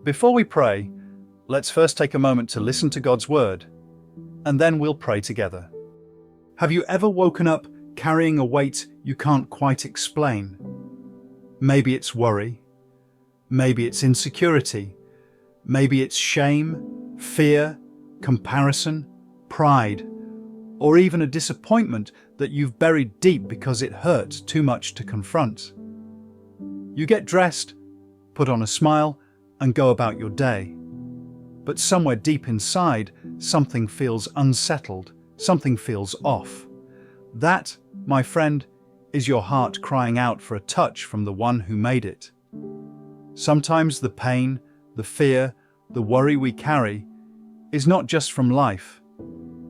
Before we pray, let's first take a moment to listen to God's word, and then we'll pray together. Have you ever woken up carrying a weight you can't quite explain? Maybe it's worry, maybe it's insecurity, maybe it's shame, fear, comparison, pride, or even a disappointment that you've buried deep because it hurt too much to confront. You get dressed, put on a smile, and go about your day. But somewhere deep inside, something feels unsettled, something feels off. That, my friend, is your heart crying out for a touch from the one who made it. Sometimes the pain, the fear, the worry we carry is not just from life.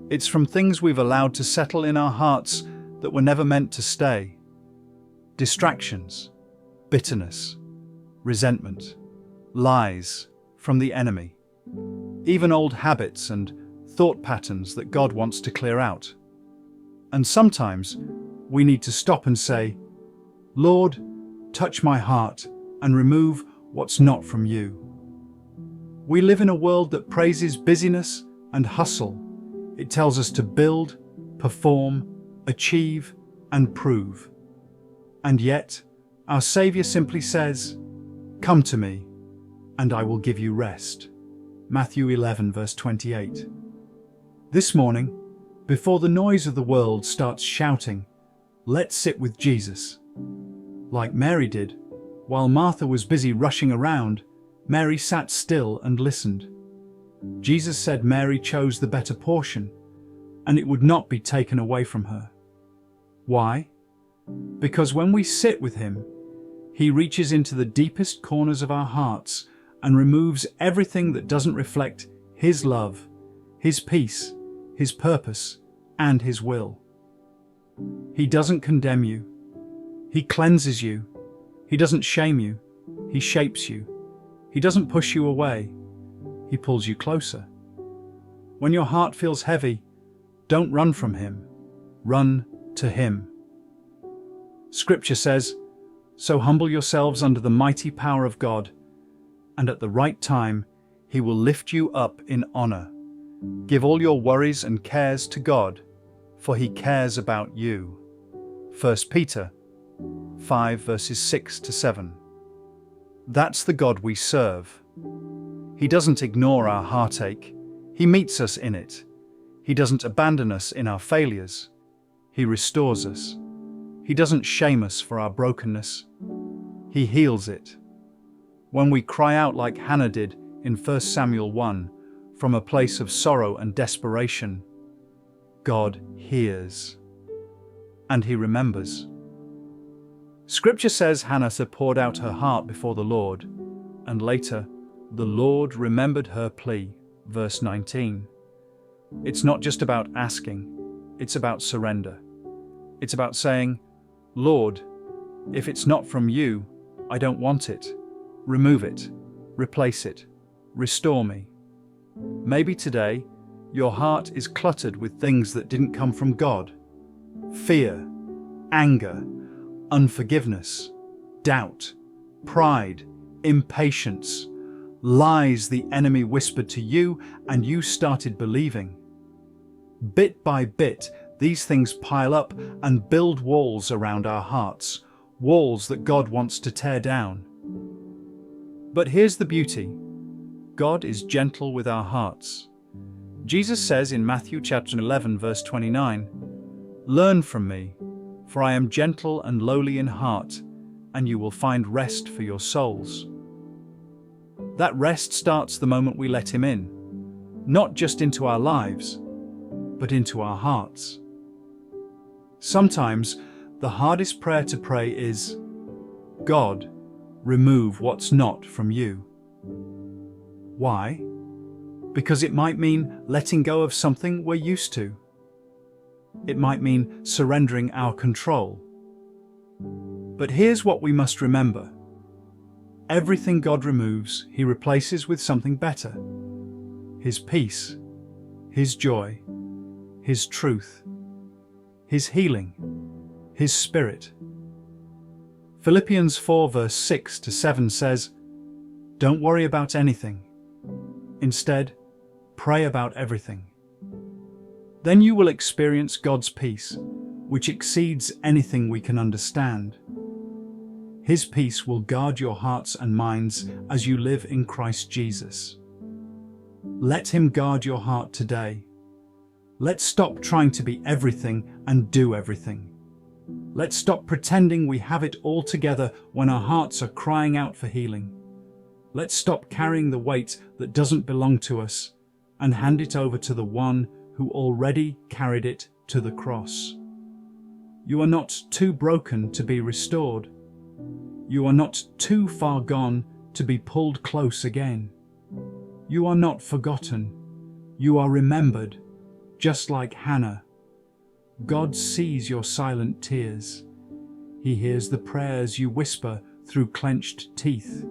It's from things we've allowed to settle in our hearts that were never meant to stay. Distractions, bitterness, resentment, lies from the enemy, even old habits and thought patterns that God wants to clear out. And sometimes we need to stop and say, Lord, touch my heart and remove what's not from you. We live in a world that praises busyness and hustle. It tells us to build, perform, achieve, and prove. And yet, our Savior simply says, "Come to me, and I will give you rest." Matthew 11, verse 28. This morning, before the noise of the world starts shouting, let's sit with Jesus. Like Mary did, while Martha was busy rushing around, Mary sat still and listened. Jesus said Mary chose the better portion, and it would not be taken away from her. Why? Because when we sit with him, he reaches into the deepest corners of our hearts and removes everything that doesn't reflect his love, his peace, his purpose, and his will. He doesn't condemn you. He cleanses you. He doesn't shame you. He shapes you. He doesn't push you away. He pulls you closer. When your heart feels heavy, don't run from him. Run to him. Scripture says, "So humble yourselves under the mighty power of God, and at the right time he will lift you up in honor. Give all your worries and cares to God, for he cares about you." 1 Peter 5 verses 6 to 7. That's the God we serve. He doesn't ignore our heartache. He meets us in it. He doesn't abandon us in our failures. He restores us. He doesn't shame us for our brokenness. He heals it. When we cry out like Hannah did in 1 Samuel 1, from a place of sorrow and desperation, God hears. And he remembers. Scripture says Hannah poured out her heart before the Lord, and later, the Lord remembered her plea, verse 19. It's not just about asking, it's about surrender. It's about saying, Lord, if it's not from you, I don't want it. Remove it, replace it, restore me. Maybe today, your heart is cluttered with things that didn't come from God. Fear, anger, unforgiveness, doubt, pride, impatience, lies the enemy whispered to you and you started believing. Bit by bit, these things pile up and build walls around our hearts, walls that God wants to tear down. But here's the beauty. God is gentle with our hearts. Jesus says in Matthew chapter 11, verse 29, "Learn from me, for I am gentle and lowly in heart, and you will find rest for your souls." That rest starts the moment we let him in, not just into our lives, but into our hearts. Sometimes the hardest prayer to pray is, God, remove what's not from you. Why? Because it might mean letting go of something we're used to. It might mean surrendering our control. But here's what we must remember. Everything God removes, he replaces with something better. His peace, his joy, his truth, his healing, his spirit. Philippians 4 verse 6 to 7 says, Don't worry about anything. Instead, pray about everything. Then you will experience God's peace, which exceeds anything we can understand. His peace will guard your hearts and minds as you live in Christ Jesus. Let Him guard your heart today. Let's stop trying to be everything and do everything. Let's stop pretending we have it all together when our hearts are crying out for healing. Let's stop carrying the weight that doesn't belong to us and hand it over to the one who already carried it to the cross. You are not too broken to be restored. You are not too far gone to be pulled close again. You are not forgotten. You are remembered, just like Hannah. God sees your silent tears. He hears the prayers you whisper through clenched teeth.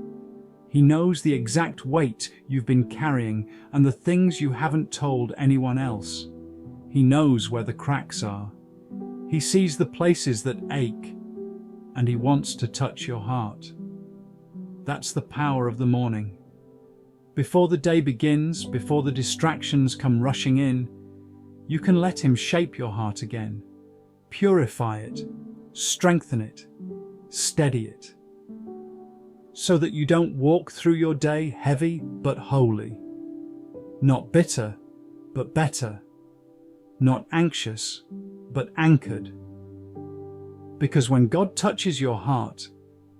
He knows the exact weight you've been carrying and the things you haven't told anyone else. He knows where the cracks are. He sees the places that ache, and He wants to touch your heart. That's the power of the morning. Before the day begins, before the distractions come rushing in, you can let Him shape your heart again, purify it, strengthen it, steady it, so that you don't walk through your day heavy but holy, not bitter but better, not anxious but anchored. Because when God touches your heart,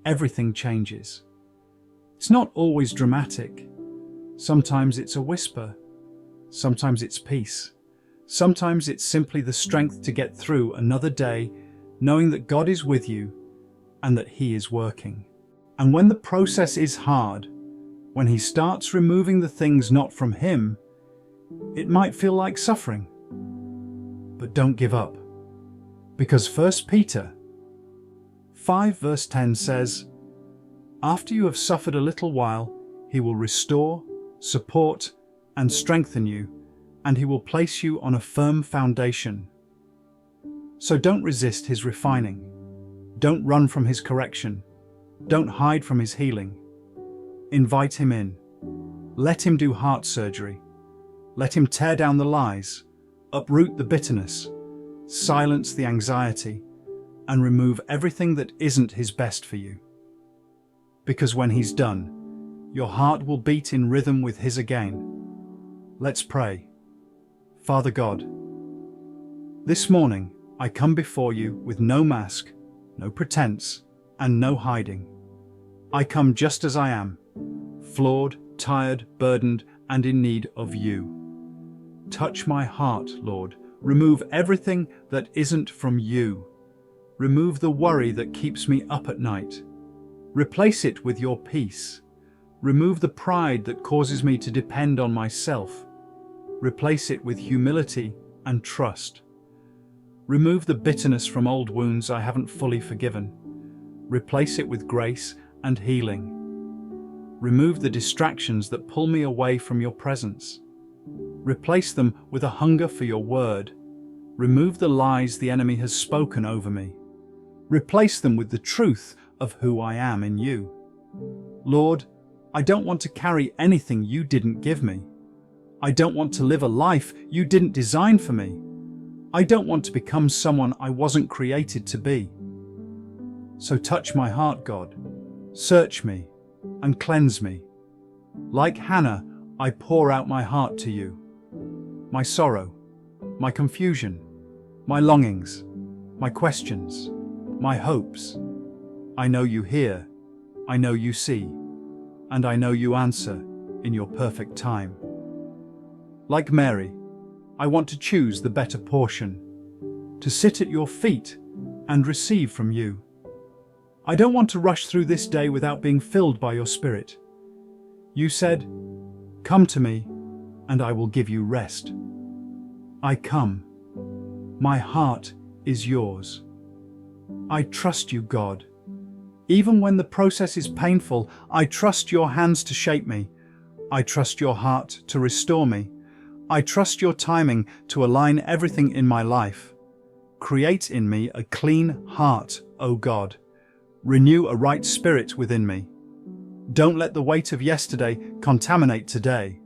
everything changes. It's not always dramatic. Sometimes it's a whisper. Sometimes it's peace. Sometimes it's simply the strength to get through another day, knowing that God is with you and that He is working. And when the process is hard, when He starts removing the things not from Him, it might feel like suffering. But don't give up. Because 1 Peter 5 verse 10 says, "After you have suffered a little while, He will restore, support, and strengthen you, and He will place you on a firm foundation." So don't resist His refining. Don't run from His correction. Don't hide from His healing. Invite Him in. Let Him do heart surgery. Let Him tear down the lies, uproot the bitterness, silence the anxiety, and remove everything that isn't His best for you. Because when He's done, your heart will beat in rhythm with His again. Let's pray. Father God, this morning I come before You with no mask, no pretense, and no hiding. I come just as I am, flawed, tired, burdened, and in need of You. Touch my heart, Lord. Remove everything that isn't from You. Remove the worry that keeps me up at night. Replace it with Your peace. Remove the pride that causes me to depend on myself. Replace it with humility and trust. Remove the bitterness from old wounds I haven't fully forgiven. Replace it with grace and healing. Remove the distractions that pull me away from Your presence. Replace them with a hunger for Your word. Remove the lies the enemy has spoken over me. Replace them with the truth of who I am in You. Lord, I don't want to carry anything You didn't give me. I don't want to live a life You didn't design for me. I don't want to become someone I wasn't created to be. So touch my heart, God. Search me and cleanse me. Like Hannah, I pour out my heart to You. My sorrow, my confusion, my longings, my questions, my hopes. I know You hear, I know You see, and I know You answer in Your perfect time. Like Mary, I want to choose the better portion, to sit at Your feet and receive from You. I don't want to rush through this day without being filled by Your Spirit. You said, "Come to Me, and I will give you rest." I come. My heart is Yours. I trust You, God. Even when the process is painful, I trust Your hands to shape me. I trust Your heart to restore me. I trust Your timing to align everything in my life. Create in me a clean heart, O God. Renew a right spirit within me. Don't let the weight of yesterday contaminate today.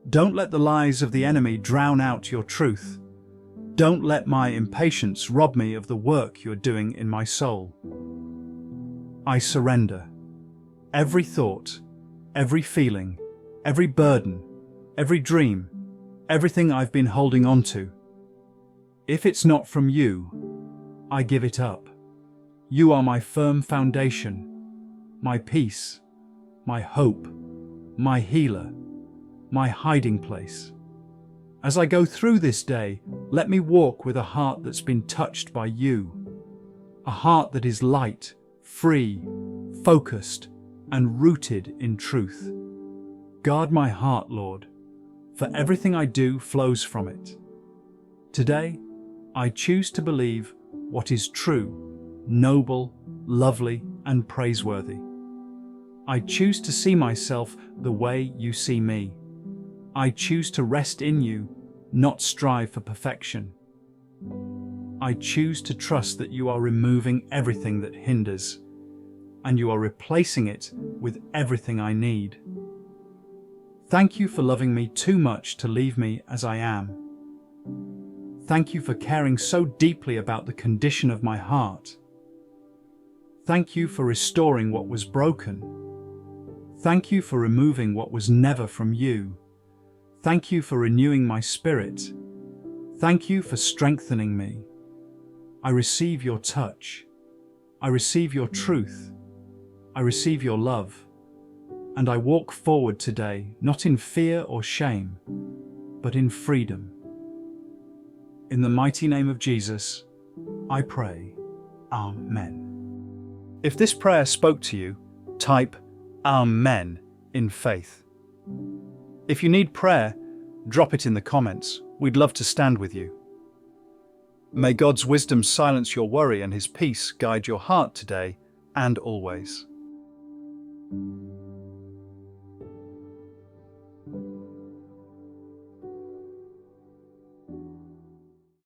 Don't let the lies of the enemy drown out your truth. Don't let my impatience rob me of the work you're doing in my soul. I surrender. Every thought, every feeling, every burden, every dream, everything I've been holding on to. If it's not from you, I give it up. You are my firm foundation, my peace, my hope, my healer, my hiding place. As I go through this day, let me walk with a heart that's been touched by you, a heart that is light, free, focused, and rooted in truth. Guard my heart, Lord, for everything I do flows from it. Today, I choose to believe what is true, noble, lovely, and praiseworthy. I choose to see myself the way you see me. I choose to rest in you, not strive for perfection. I choose to trust that you are removing everything that hinders, and you are replacing it with everything I need. Thank you for loving me too much to leave me as I am. Thank you for caring so deeply about the condition of my heart. Thank you for restoring what was broken. Thank you for removing what was never from you. Thank you for renewing my spirit. Thank you for strengthening me. I receive your touch. I receive your truth. I receive your love. And I walk forward today, not in fear or shame, but in freedom. In the mighty name of Jesus, I pray. Amen. If this prayer spoke to you, type Amen in faith. If you need prayer, drop it in the comments. We'd love to stand with you. May God's wisdom silence your worry and His peace guide your heart today and always.